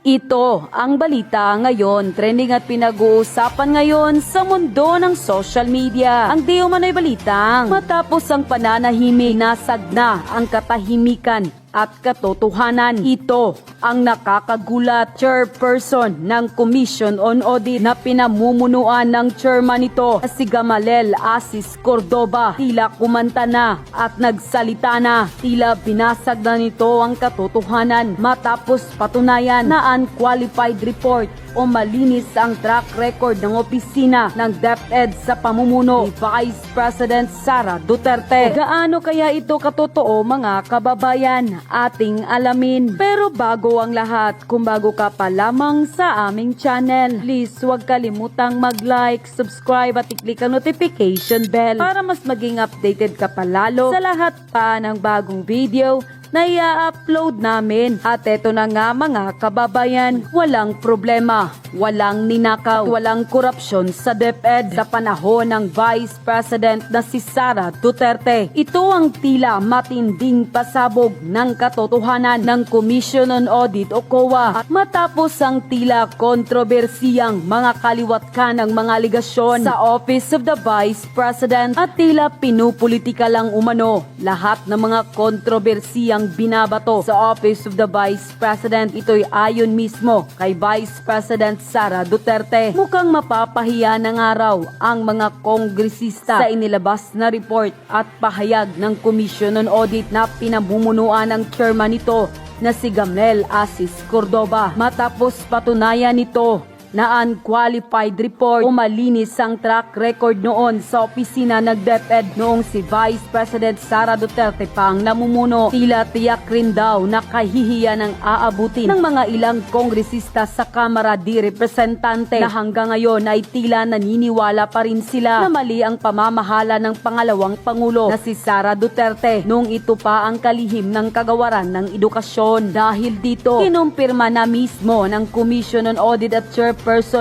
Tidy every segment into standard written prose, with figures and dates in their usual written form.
Ito ang balita ngayon, trending at pinag-uusapan ngayon sa mundo ng social media. Ang di umano'y balitang matapos ang pananahimik, nasag na ang katahimikan at katotohanan. Ito ang nakakagulat. Chairperson ng Commission on Audit na pinamumunuan ng chairman nito si Gamalel Asis Cordoba tila kumanta na at nagsalita na. Tila binasag na nito ang katotohanan matapos patunayan na unqualified report o malinis ang track record ng opisina ng DepEd sa pamumuno ni Vice President Sara Duterte. Gaano kaya ito katotoo, mga kababayan? Ating alamin. Pero bago ang lahat, kung bago ka pa lamang sa aming channel, please huwag kalimutang mag-like, subscribe at i-click ang notification bell para mas maging updated ka pa lalo sa lahat pa ng bagong video na i-upload namin. At eto na nga mga kababayan, walang problema, walang ninakaw, walang korupsyon sa DepEd sa panahon ng Vice President na si Sara Duterte. Ito ang tila matinding pasabog ng katotohanan ng Commission on Audit o COA at matapos ang tila kontrobersiyang mga kaliwat ng mga aligasyon sa Office of the Vice President at tila pinupolitika lang umano lahat ng mga kontrobersiyang binabato sa Office of the Vice President. Ito'y ayon mismo kay Vice President Sara Duterte. Mukhang mapapahiya ng araw ang mga kongresista sa inilabas na report at pahayag ng Commission on Audit na pinamumunuan ng chairman nito na si Gamalel Asis Cordoba. Matapos patunayan nito na unqualified report o malinis ang track record noon sa opisina ng DepEd noong si Vice President Sara Duterte pa ang namumuno. Tila tiyak rin daw na kahihiyan ang aabutin ng mga ilang kongresista sa Kamara de Representante na hanggang ngayon ay tila naniniwala pa rin sila na mali ang pamamahala ng pangalawang Pangulo na si Sara Duterte noong ito pa ang kalihim ng kagawaran ng edukasyon. Dahil dito, kinumpirma na mismo ng Commission on Audit at Chairperson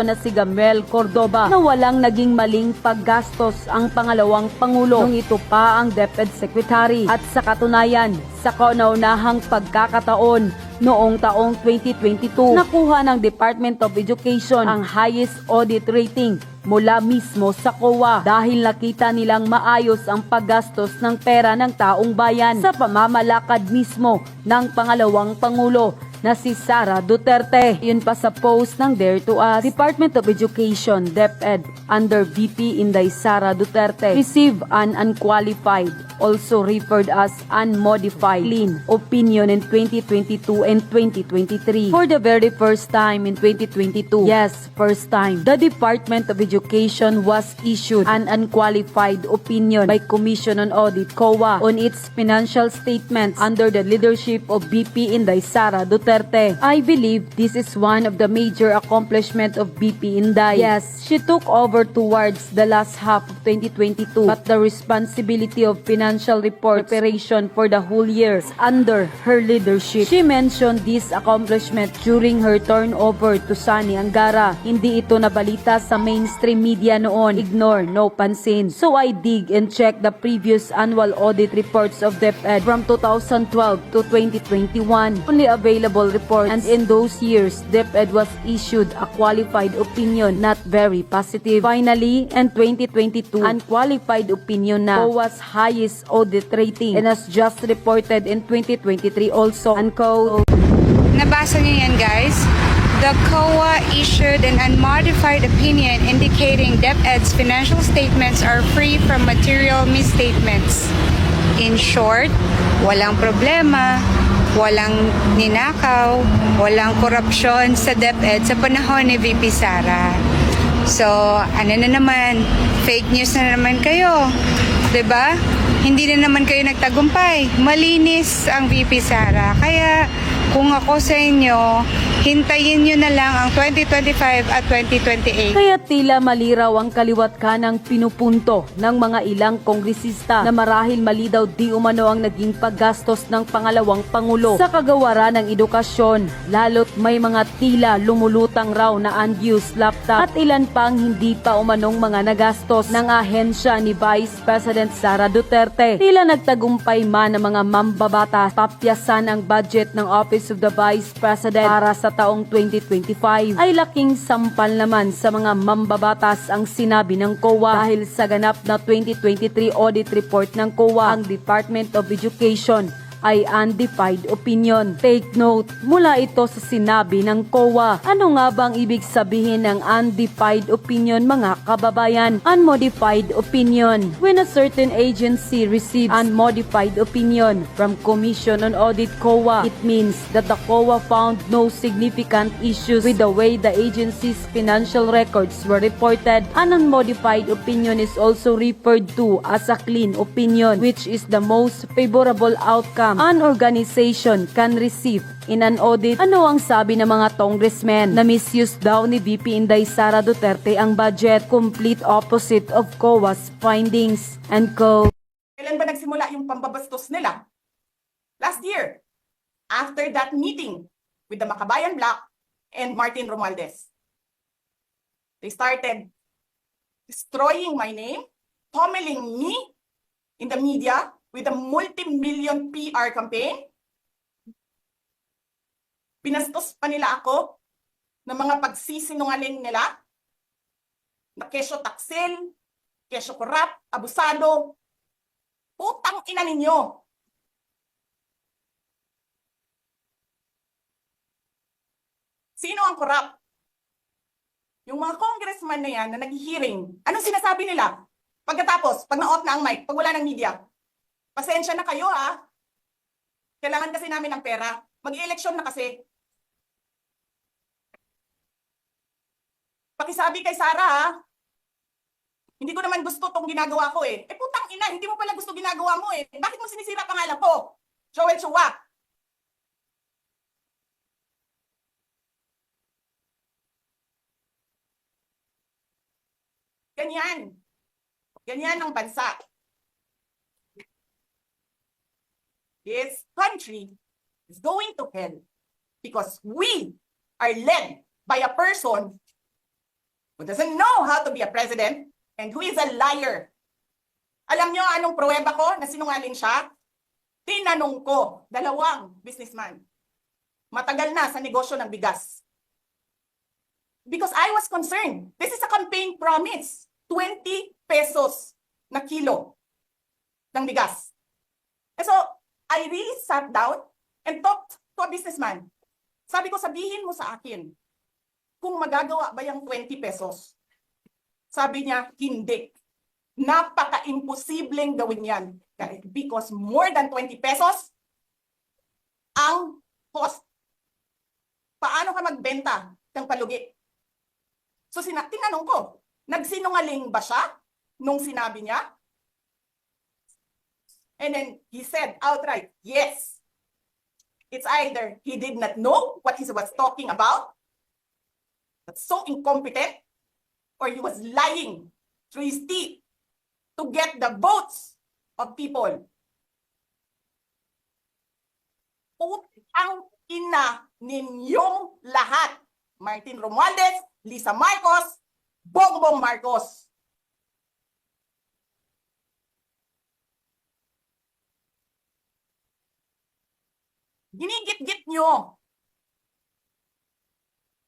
na si Gamalel Cordoba na walang naging maling paggastos ang pangalawang Pangulo nung ito pa ang DepEd Secretary. At sa katunayan, sa kauna-unahang pagkakataon noong taong 2022, nakuha ng Department of Education ang highest audit rating mula mismo sa COA dahil nakita nilang maayos ang paggastos ng pera ng taong bayan sa pamamalakad mismo ng pangalawang Pangulo na si Sara Duterte. Yun pa sa post ng Dare to Us, Department of Education, DepEd, under VP Inday Sara Duterte, receive an unqualified, also referred as unmodified, clean opinion in 2022 and 2023. For the very first time in 2022, yes, first time, the Department of Education was issued an unqualified opinion by Commission on Audit, COA, on its financial statements under the leadership of VP Inday Sara Duterte. I believe this is one of the major accomplishments of VP Inday. Yes, she took over towards the last half of 2022, but the responsibility of financial report preparation for the whole year is under her leadership. She mentioned this accomplishment during her turnover to Sani Angara. Hindi ito nabalita sa mainstream media noon. Ignore, no pansin. So I dig and check the previous annual audit reports of DepEd from 2012 to 2021. Only available report, and in those years, DepEd was issued a qualified opinion, not very positive. Finally, in 2022, unqualified opinion na COA's highest audit rating, and as just reported in 2023 also, unquote. Nabasa niyo yan, guys? The COA issued an unmodified opinion indicating DepEd's financial statements are free from material misstatements. In short, walang problema, walang ninakaw, walang korupsyon sa DepEd sa panahon ni VP Sara. So, ano na naman, fake news na naman kayo, 'di ba? Hindi na naman kayo nagtagumpay. Malinis ang VP Sara. Kaya kung ako sa inyo, hintayin nyo na lang ang 2025 at 2028. Kaya tila maliraw ang kaliwat ng pinupunto ng mga ilang kongresista na marahil mali daw di umano ang naging paggastos ng pangalawang Pangulo sa kagawaran ng edukasyon, lalo't may mga tila lumulutang raw na unused laptop at ilan pang hindi pa umanong mga nagastos ng ahensya ni Vice President Sara Duterte. Tila nagtagumpay man ang mga mambabatas, tapyasan ang budget ng Office Office of the Vice President para sa taong 2025 ay laking sampal naman sa mga mambabatas ang sinabi ng COA dahil sa ganap na 2023 audit report ng COA, ang Department of Education ay undefined opinion. Take note, mula ito sa sinabi ng COA. Ano nga bang ibig sabihin ng undefined opinion, mga kababayan? Unmodified opinion. When a certain agency receives unmodified opinion from Commission on Audit COA, it means that the COA found no significant issues with the way the agency's financial records were reported. An unmodified opinion is also referred to as a clean opinion, which is the most favorable outcome an organization can receive in an audit. Ano ang sabi ng mga congressmen? Na misuse daw ni VP Inday Sara Duterte ang budget, complete opposite of COA's findings. And Kailan ba nagsimula yung pambabastos nila? Last year, after that meeting with the Makabayan Black and Martin Romualdez. They started destroying my name, pummeling me in the media with a multi-million PR campaign. Pinastos pa nila ako ng mga pagsisinungaling nila na kesyo taksil, kesyo korap, abusado. Putang ina ninyo. Sino ang korap? Yung mga congressman na yan na nag-hearing, anong sinasabi nila? Pagkatapos, pag na-off na ang mic, pag wala ng media, pasensya na kayo ha. Kailangan kasi namin ng pera. Mag-eleksyon na kasi. Pakisabi kay Sara ha. Hindi ko naman gusto tong ginagawa ko eh. Eh putang ina, hindi mo pala gusto ginagawa mo eh. Bakit mo sinisira pangalan ko? Joel Chua. Ganyan. Ganyan ang bansa. This country is going to hell because we are led by a person who doesn't know how to be a president and who is a liar. Alam nyo anong pruweba ko na sinungaling siya? Tinanong ko, dalawang businessman. Matagal na sa negosyo ng bigas. Because I was concerned. This is a campaign promise. 20 pesos na kilo ng bigas. And so, I really sat down and talked to a businessman. Sabi ko, sabihin mo sa akin, kung magagawa ba yung 20 pesos? Sabi niya, hindi. Napaka-imposibleng gawin yan. Because more than 20 pesos, ang cost. Paano ka magbenta ng palugi? So, tinanong ko, nagsinungaling ba siya nung sinabi niya? And then he said outright, yes. It's either he did not know what he was talking about, that's so incompetent, or he was lying through his teeth to get the votes of people. Putang ina ninyong lahat. Martin Romualdez, Lisa Marcos, Bongbong Marcos. Ginigit-git nyo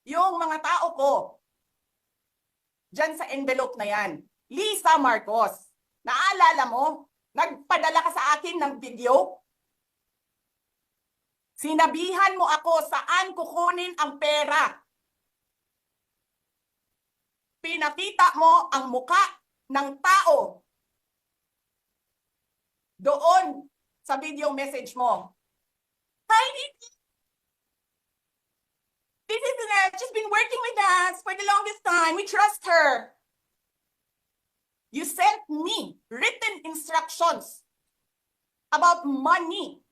yung mga tao ko dyan sa envelope na yan. Lisa Marcos, naalala mo, nagpadala ka sa akin ng video? Sinabihan mo ako saan kukunin ang pera. Pinakita mo ang muka ng tao doon sa video message mo. Hi, this is Annette. She's been working with us for the longest time. We trust her. You sent me written instructions about money.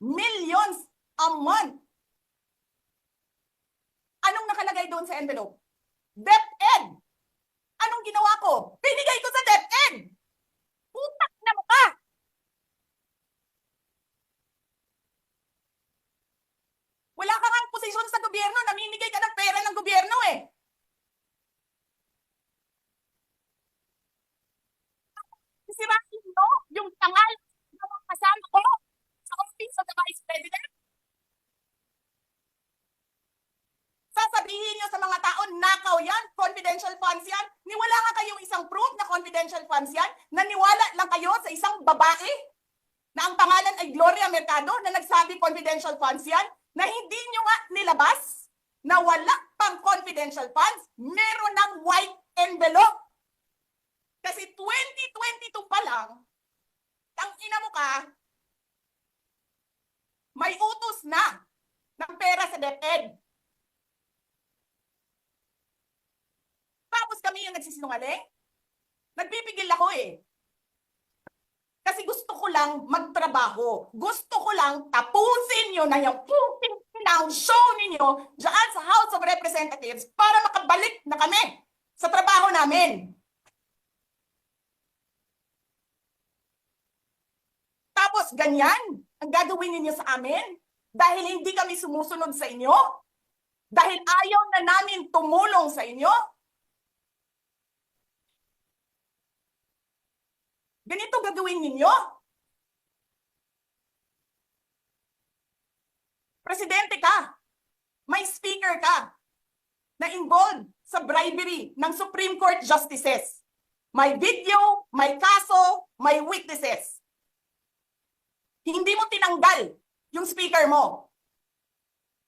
Millions a month. Anong nakalagay doon sa envelope? DepEd. Anong ginawa ko? Binigay ko sa DepEd. Putak na mukha. Wala ka ngang posisyon sa gobyerno, namimigay ka ng pera ng gobyerno eh. Sisirahin mo yung tangal ng mga kasama ko sa Office of the Vice President. yan, confidential funds yan. Niwala nga kayong isang proof na confidential funds yan. Naniwala lang kayo sa isang babae na ang pangalan ay Gloria Mercado na nagsabi confidential funds yan, na hindi nyo nga nilabas na wala pang confidential funds, meron ng white envelope. Kasi 2022 pa lang, ang ina mo ka, may utos na ng pera sa DepEd. Tapos kami yung nagsisinungaling? Nagpipigil ako eh. Kasi gusto ko lang magtrabaho. Gusto ko lang tapusin nyo na yung show ninyo dyan sa House of Representatives para makabalik na kami sa trabaho namin. Tapos ganyan ang gagawin ninyo sa amin dahil hindi kami sumusunod sa inyo? Dahil ayaw na namin tumulong sa inyo? Ganito gagawin ninyo? Presidente ka, may speaker ka na involved sa bribery ng Supreme Court justices. May video, may kaso, may witnesses. Hindi mo tinanggal yung speaker mo.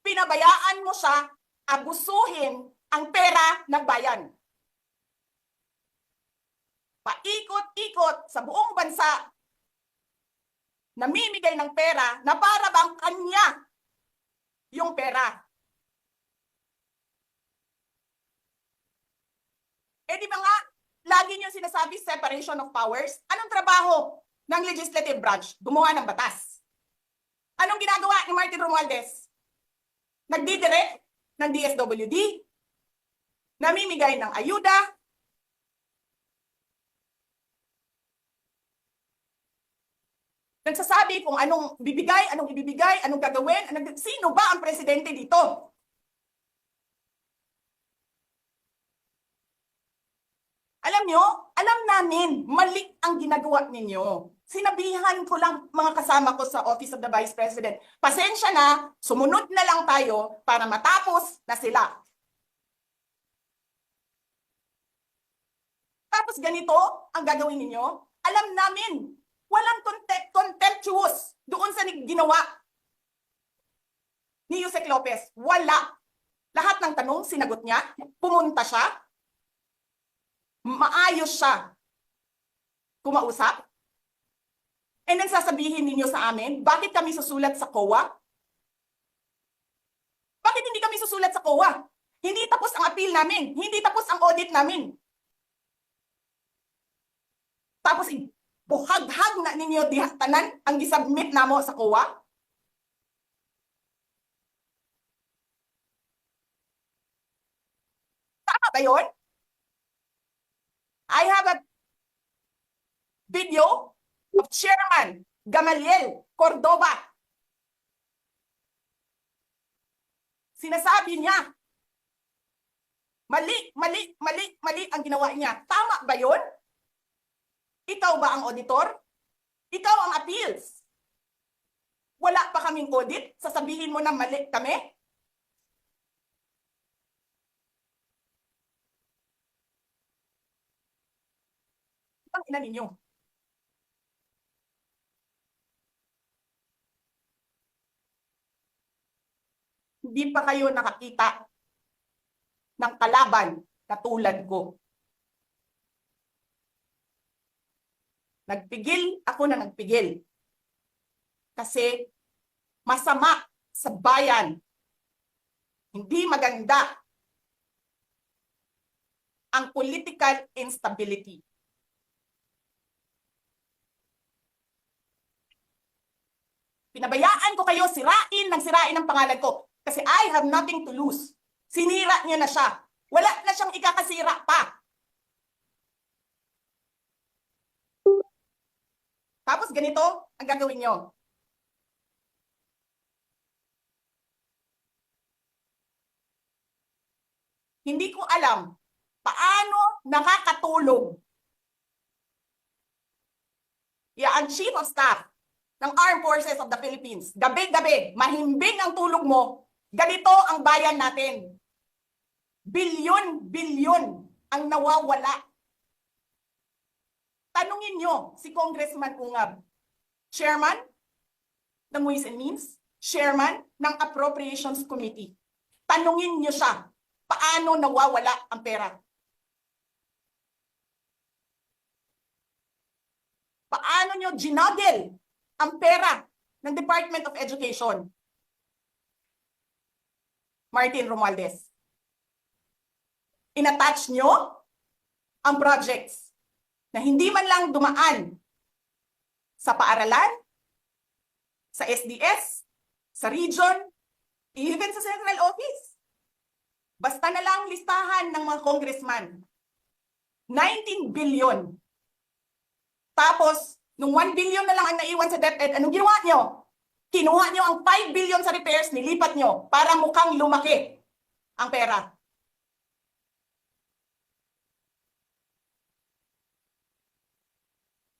Pinabayaan mo siya abusuhin ang pera ng bayan. Paikot-ikot sa buong bansa, namimigay ng pera na para bang kanya yung pera. Eh di ba nga, lagi niyo sinasabi separation of powers? Anong trabaho ng legislative branch? Gumawa ng batas. Anong ginagawa ni Martin Romualdez? Nagdidirect ng DSWD, namimigay ng ayuda, nagsasabi kung anong bibigay, anong ibibigay, anong gagawin, sino ba ang presidente dito? Alam nyo, alam namin, mali ang ginagawa ninyo. Sinabihan ko lang mga kasama ko sa Office of the Vice President, pasensya na, sumunod na lang tayo para matapos na sila. Tapos ganito ang gagawin ninyo, alam namin, walang contemptuous doon sa ginawa ni Yusek Lopez. Wala. Lahat ng tanong, sinagot niya. Pumunta siya. Maayos siya kumausap. And then sasabihin ninyo sa amin, bakit kami susulat sa COA? Bakit hindi kami susulat sa COA? Hindi tapos ang appeal namin. Hindi tapos ang audit namin. Tapos buhaghag na ninyo dihatanan ang gisubmit namo sa COA? Tama ba yun? I have a video of Chairman Gamaliel Cordova. Sinasabi niya, mali ang ginawa niya. Tama ba yun? Ikaw ba ang auditor? Ikaw ang appeals. Wala pa kaming audit? Sasabihin mo na mali kami? Ang ina ninyo. Hindi pa kayo nakakita ng kalaban na tulad ko. Nagpigil ako na nagpigil. Kasi masama sa bayan. Hindi maganda ang political instability. Pinabayaan ko kayo sirain ng pangalan ko. Kasi I have nothing to lose. Sinira niya na siya. Wala na siyang ikakasira pa. Tapos ganito ang gagawin nyo. Hindi ko alam paano nakakatulog ang Chief of Staff ng Armed Forces of the Philippines. Gabi-gabi, mahimbing ang tulog mo. Ganito ang bayan natin. Bilyon ang nawawala. Tanungin nyo si Congressman Ungab, chairman ng Ways and Means, chairman ng Appropriations Committee. Tanungin nyo siya, paano nawawala ang pera? Paano nyo ginodel ang pera ng Department of Education? Martin Romualdez. Inattach nyo ang projects na hindi man lang dumaan sa paaralan, sa SDS, sa region, even sa central office. Basta na lang listahan ng mga congressman. 19 billion. Tapos, nung 1 billion na lang ang naiwan sa DepEd, anong ginawa nyo? Kinuha nyo ang 5 billion sa repairs, nilipat nyo para mukhang lumaki ang pera.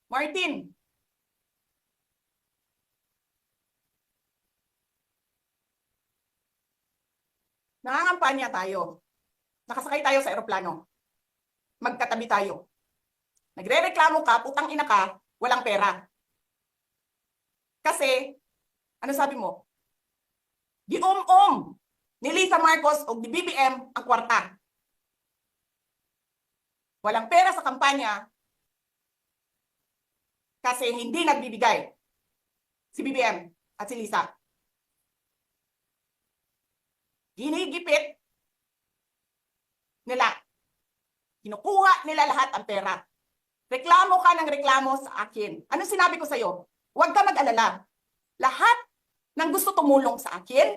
Martin, nangangampanya tayo. Nakasakay tayo sa eroplano. Magkatabi tayo. Nagre-reklamo ka, putang ina ka, walang pera. Kasi, ano sabi mo? Gium-um ni Lisa Marcos o ni BBM ang kwarta. Walang pera sa kampanya kasi hindi nagbibigay si BBM at si Lisa. Ginigipit nila. Kinukuha nila lahat ang pera. Reklamo ka ng reklamo sa akin. Ano sinabi ko sa'yo? Huwag ka mag-alala. Lahat ng gusto tumulong sa akin,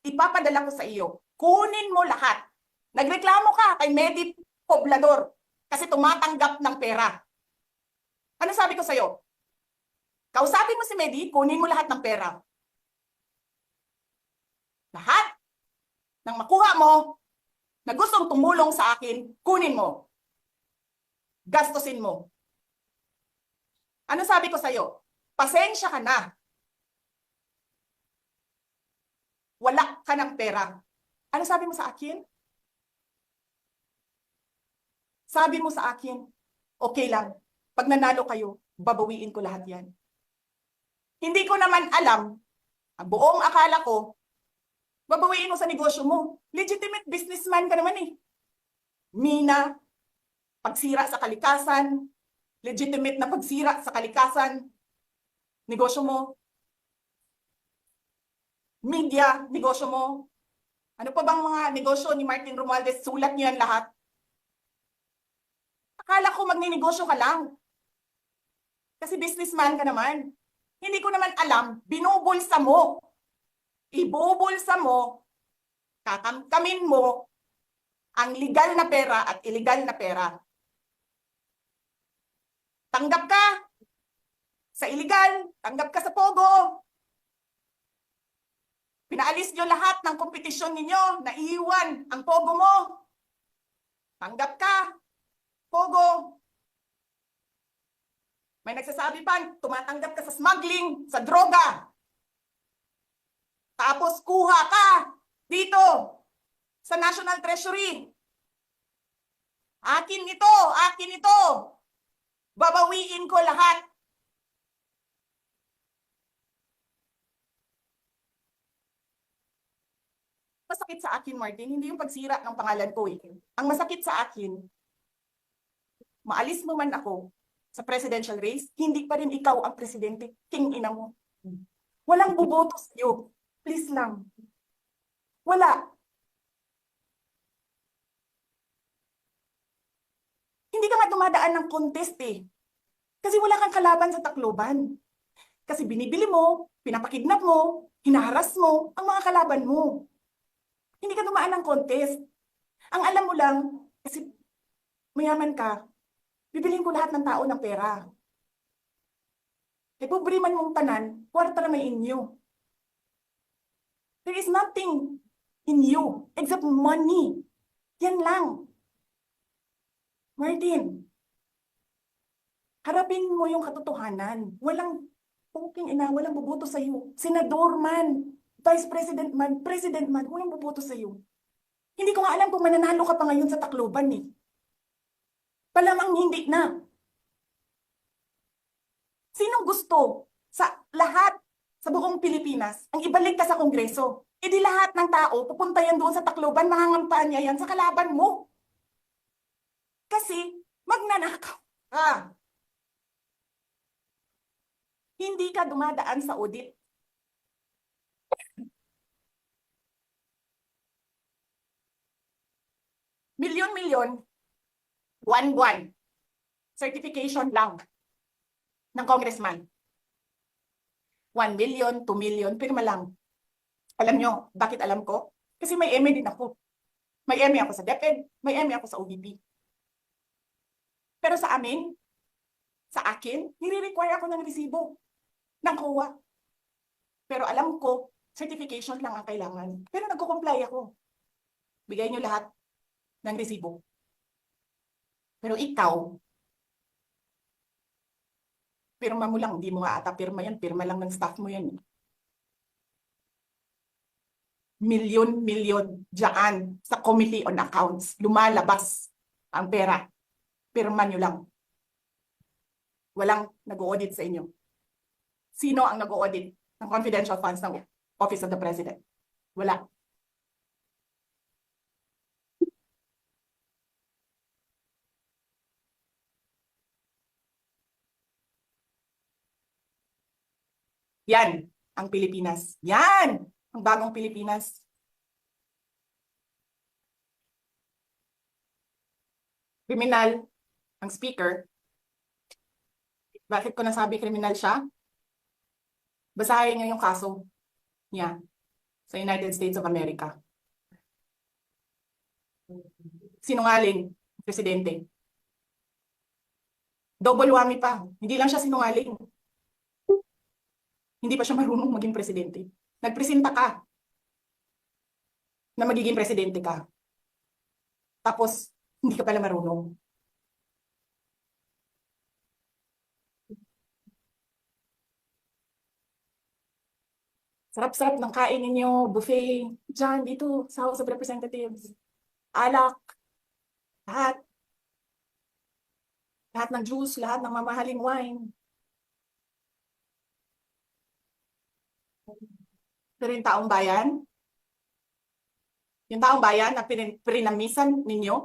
ipapadala ko sa iyo. Kunin mo lahat. Nagreklamo ka kay Medi Poblador kasi tumatanggap ng pera. Ano sabi ko sa'yo? Kausapin mo si Medi, kunin mo lahat ng pera. Lahat ng makuha mo na gustong tumulong sa akin, kunin mo. Gastusin mo. Ano sabi ko sa'yo? Pasensya ka na. Wala ka ng pera. Ano sabi mo sa akin? Sabi mo sa akin, okay lang. Pag nanalo kayo, babawiin ko lahat yan. Hindi ko naman alam, ang buong akala ko, babawiin mo sa negosyo mo. Legitimate businessman ka naman eh. Mina, pagsira sa kalikasan, legitimate na pagsira sa kalikasan, negosyo mo. Media, negosyo mo. Ano pa bang mga negosyo ni Martin Romualdez? Sulat niyo yan lahat. Akala ko magninegosyo ka lang. Kasi businessman ka naman. Hindi ko naman alam, binubulsa mo. Ibubulsa mo, kakamkamin mo ang legal na pera at illegal na pera. Tanggap ka sa illegal, tanggap ka sa Pogo. Pinaalis nyo lahat ng kompetisyon ninyo, naiiwan ang Pogo mo. Tanggap ka, Pogo. May nagsasabi pa, tumatanggap ka sa smuggling, sa droga. Tapos kuha ka dito sa National Treasury. Akin ito, akin ito. Babawiin ko lahat. Masakit sa akin, Martin, hindi yung pagsira ng pangalan ko eh. Ang masakit sa akin, maalis mo man ako sa presidential race, hindi pa rin ikaw ang presidente, king ina mo. Walang buboto sa'yo. Please lang. Wala. Hindi ka nga dumadaan ng contest eh. Kasi wala kang kalaban sa Tacloban. Kasi binibili mo, pinapakidnap mo, hinaharas mo ang mga kalaban mo. Hindi ka dumaan ng contest. Ang alam mo lang, kasi mayaman ka, bibilihin ko lahat ng tao ng pera. E pobre man mong tanan, kwarta na may inyo. There is nothing in you except money. Yan lang. Martin, harapin mo yung katotohanan. Walang puking ina, walang buboto sa iyo. Senador man, Vice President man, President man, walang buboto sa iyo. Hindi ko nga alam kung mananalo ka pa ngayon sa Tacloban eh. Palamang hindi na. Sinong gusto sa lahat sa buong Pilipinas ang ibalik ka sa Kongreso? E di lahat ng tao pupunta yan doon sa Tacloban, mangangampanya niya yan sa kalaban mo. Kasi magnanakaw ka. Hindi ka dumadaan sa audit. Milyon-milyon, buwan-buwan, certification lang ng congressman. 1 million, 2 million, pirma lang. Alam nyo, bakit alam ko? Kasi may MA din ako. May MA ako sa DepEd, may MA ako sa OVP. Pero sa amin, sa akin, nire-require ako ng resibo ng COA. Pero alam ko, certification lang ang kailangan. Pero nagko-comply ako. Bigay nyo lahat ng resibo. Pero ikaw, pirma mo lang, hindi mo nga ata pirma yan, pirma lang ng staff mo yan. Milyon-milyon dyan sa Committee on Accounts. Lumalabas ang pera. Pirma nyo lang. Walang nag-audit sa inyo. Sino ang nag-audit ng confidential funds ng Office of the President? Wala. Yan ang Pilipinas. Yan ang bagong Pilipinas. Kriminal ang speaker. Bakit ko nasabi kriminal siya? Basahin niyo yung kaso niya sa United States of America. Sinungaling, presidente. Double whammy pa. Hindi lang siya sinungaling. Hindi pa siya marunong maging presidente. Nagpresenta ka na magiging presidente ka. Tapos, hindi ka pala marunong. Sarap-sarap ng kain ninyo, buffet, dyan, dito, sa House of Representatives. Alak, lahat. Lahat ng juice, lahat ng mamahaling wine. Pero yung taong bayan na pinamisan ninyo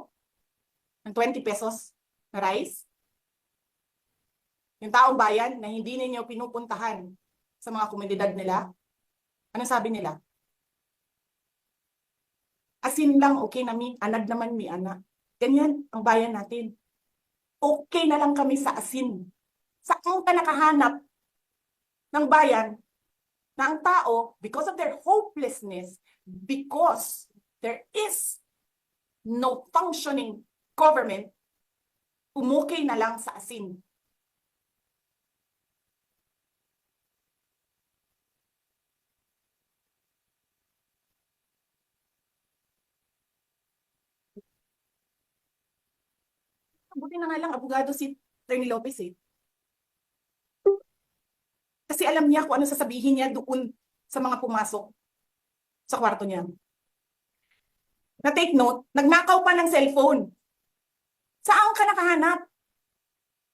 ng 20 pesos na rice, yung taong bayan na hindi ninyo pinupuntahan sa mga komunidad nila, ano sabi nila? Asin lang, okay na mi, anad naman mi ana. Ganyan ang bayan natin. Okay na lang kami sa asin. Saan ka nakahanap ng bayan na ang tao, because of their hopelessness, because there is no functioning government, umukay na lang sa asin. Buti na nga lang, abogado si Atty. Lopez eh. Kasi alam niya kung ano sasabihin niya doon sa mga pumasok sa kwarto niya. Na take note, nagnakaw pa ng cellphone. Saan ka nakahanap?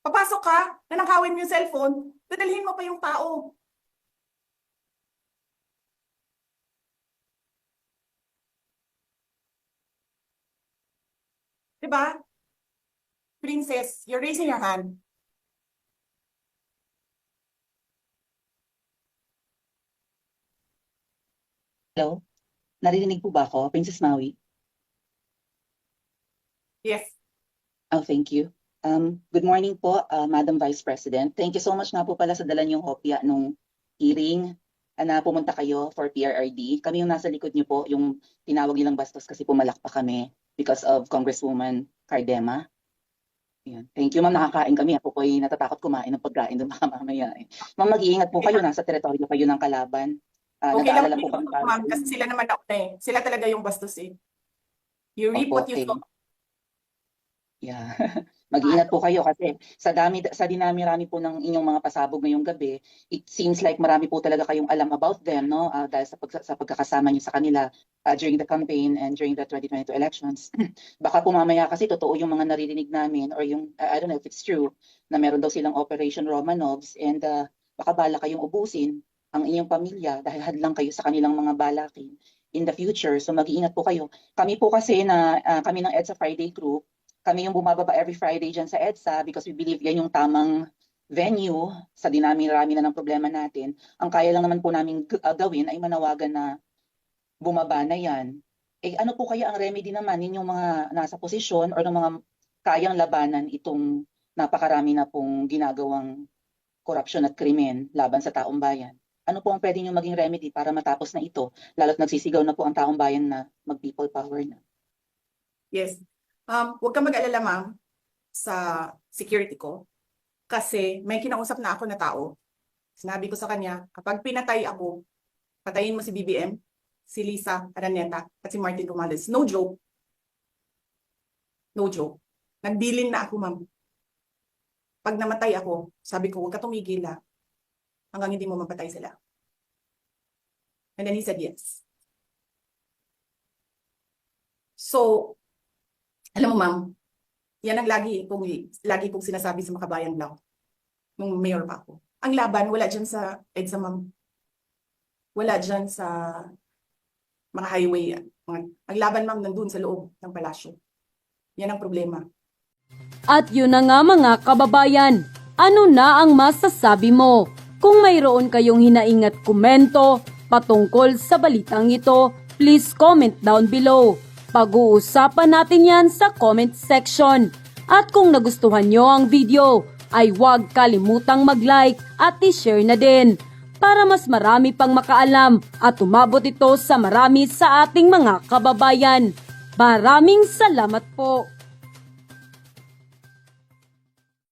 Papasok ka, nanakawin mo yung cellphone, dadalhin mo pa yung tao. Diba? Princess, you're raising your hand. Hello? Narinig po ba ako, Princess Maui? Yes. Oh, thank you. Good morning po, Madam Vice President. Thank you so much nga po pala sa dala niyong hopya nung hearing na pumunta kayo for PRRD. Kami yung nasa likod niyo po, yung tinawag nilang bastos kasi pumalak pa kami because of Congresswoman Cardema. Yan. Thank you, ma'am. Nakakain kami. Ako po ay natatakot kumain ng pagkain doon baka mamaya. Ma'am, mag-iingat po kayo. Nasa teritoryo kayo ng kalaban. Okay lang Nag-aalala po po, kami. ma'am, kasi sila naman ako eh. Sila talaga yung bastos eh. You reap Opo, what you okay. sow. Yeah. Mag-iingat po kayo kasi sa dinami-rami po ng inyong mga pasabog ngayong gabi, it seems like marami po talaga kayong alam about them, no? Dahil sa pagkakasama niyo sa kanila during the campaign and during the 2022 elections. Baka po mamaya kasi totoo yung mga naririnig namin or yung, I don't know if it's true, na meron daw silang Operation Romanovs and baka bala kayong ubusin ang inyong pamilya dahil hadlang kayo sa kanilang mga balakin in the future. So mag-iingat po kayo. Kami po kasi kami ng EDSA Friday Group, kami yung bumababa every Friday dyan sa EDSA because we believe yan yung tamang venue sa dinami-rami na ng problema natin. Ang kaya lang naman po namin gawin ay manawagan na bumaba na yan. Eh ano po kaya ang remedy naman ninyong mga nasa posisyon or ng mga kayang labanan itong napakarami na pong ginagawang korupsyon at krimen laban sa taong bayan? Ano po ang pwede nyo maging remedy para matapos na ito? Lalo't nagsisigaw na po ang taong bayan na mag-people power na. Yes. Huwag kang mag-alala, ma'am, sa security ko. Kasi may kinausap na ako na tao. Sinabi ko sa kanya, kapag pinatay ako, patayin mo si BBM, si Lisa Araneta, at si Martin Romualdez. No joke. No joke. Nagbilin na ako, ma'am. Pag namatay ako, sabi ko, huwag ka tumigil hanggang hindi mo mapatay sila. And then he said yes. So, alam mo, ma'am, yan ang lagi kong sinasabi sa Makabayan Law nung mayor pa ako. Ang laban, wala dyan sa EDSA, ma'am. Wala dyan sa mga highway. Ang laban, ma'am, nandun sa loob ng palasyo. Yan ang problema. At yun na nga mga kababayan, ano na ang masasabi mo? Kung mayroon kayong hinaing at komento patungkol sa balitang ito, please comment down below. Pag-uusapan natin yan sa comment section. At kung nagustuhan nyo ang video, ay huwag kalimutang mag-like at i-share na din para mas marami pang makaalam at umabot ito sa marami sa ating mga kababayan. Maraming salamat po!